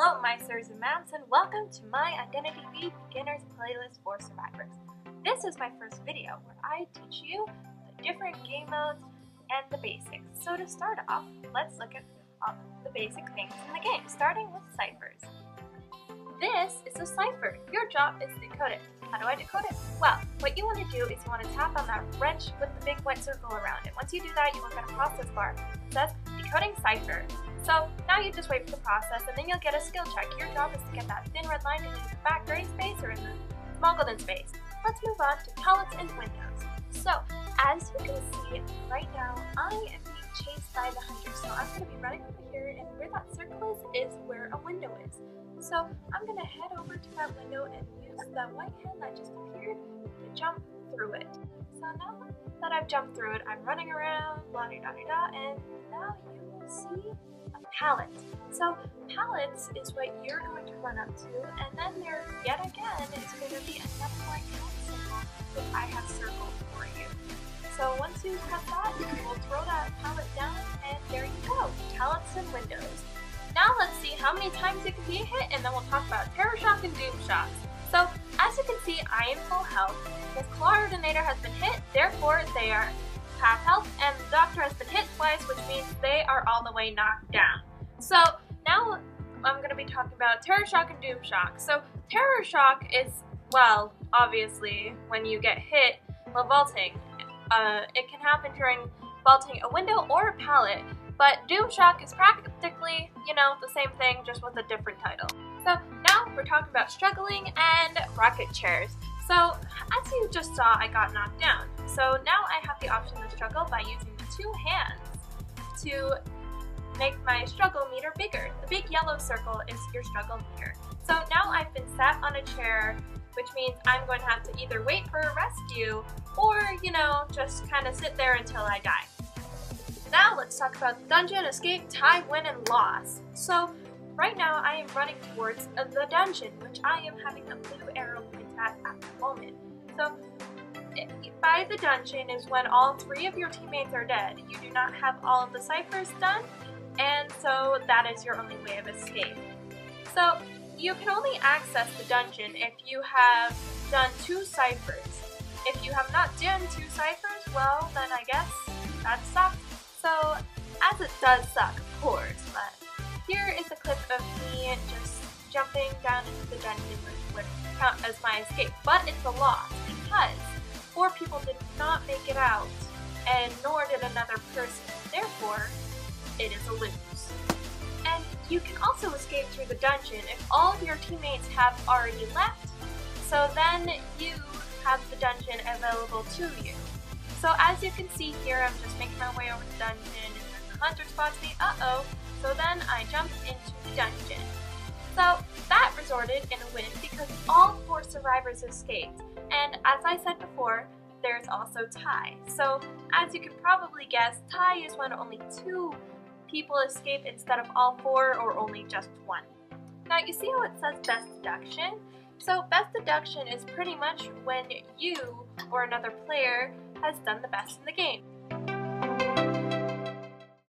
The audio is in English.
Hello, my sirs and ma'ams, and welcome to my Identity V Beginners playlist for survivors. This is my first video where I teach you the different game modes and the basics. So to start off, let's look at the basic things in the game, starting with ciphers. This is a cipher. Your job is to decode it. How do I decode it? Well, what you want to do is you want to tap on that wrench with the big white circle around it. Once you do that, you look at a process bar. It says decoding cipher. So now you just wait for the process and then you'll get a skill check. Your job is to get that thin red line in the back gray space or in the small golden space. Let's move on to pallets and windows. So as you can see right now, I am being chased by the hunter. So I'm going to be running over here, and where that circle is where a window is. So I'm going to head over to that window and use the white hand that just appeared to jump through it. So now that I've jumped through it, I'm running around, la-di-da-di-da, and now you will see a pallet. So pallets is what you're going to run up to, and then there yet again is going to be another white pallet symbol that I have circled for you. So once you have that, you will throw that pallet down, and there you go, pallets and windows. Now let's see how many times it can be hit, and then we'll talk about Terror Shock and Doom Shocks. So as you can see, I am full health. The Claw Ordinator has been hit, therefore they are half health, and the Doctor has been hit twice, which means they are all the way knocked down. So now I'm going to be talking about Terror Shock and Doom Shock. So Terror Shock is, well, obviously when you get hit while vaulting. It can happen during vaulting a window or a pallet, but Doom Shock is practically, the same thing, just with a different title. So now we're talking about struggling and rocket chairs. So as you just saw, I got knocked down. So now I have the option to struggle by using the two hands to make my struggle meter bigger. The big yellow circle is your struggle meter. So now I've been sat on a chair, which means I'm going to have to either wait for a rescue or, just kind of sit there until I die. Now let's talk about dungeon, escape, tie, win, and loss. So right now I am running towards the dungeon, which I am having a blue arrow pointed at the moment. So by the dungeon is when all three of your teammates are dead. You do not have all of the ciphers done, and so that is your only way of escape. So you can only access the dungeon if you have done 2 ciphers. If you have not done 2 ciphers, well then I guess that sucks. So as it does suck, of course, but here is a clip of me just jumping down into the dungeon, which would count as my escape. But it's a loss because 4 people did not make it out, and nor did another person. Therefore, it is a lose. And you can also escape through the dungeon if all of your teammates have already left, so then you have the dungeon available to you. So as you can see here, I'm just making my way over the dungeon, and then the hunter spots me, so then I jumped into the dungeon. So that resulted in a win because all 4 survivors escaped, and as I said before, there's also tie. So as you can probably guess, tie is when only 2 people escape instead of all 4 or only just 1. Now you see how it says best deduction? So best deduction is pretty much when you or another player has done the best in the game.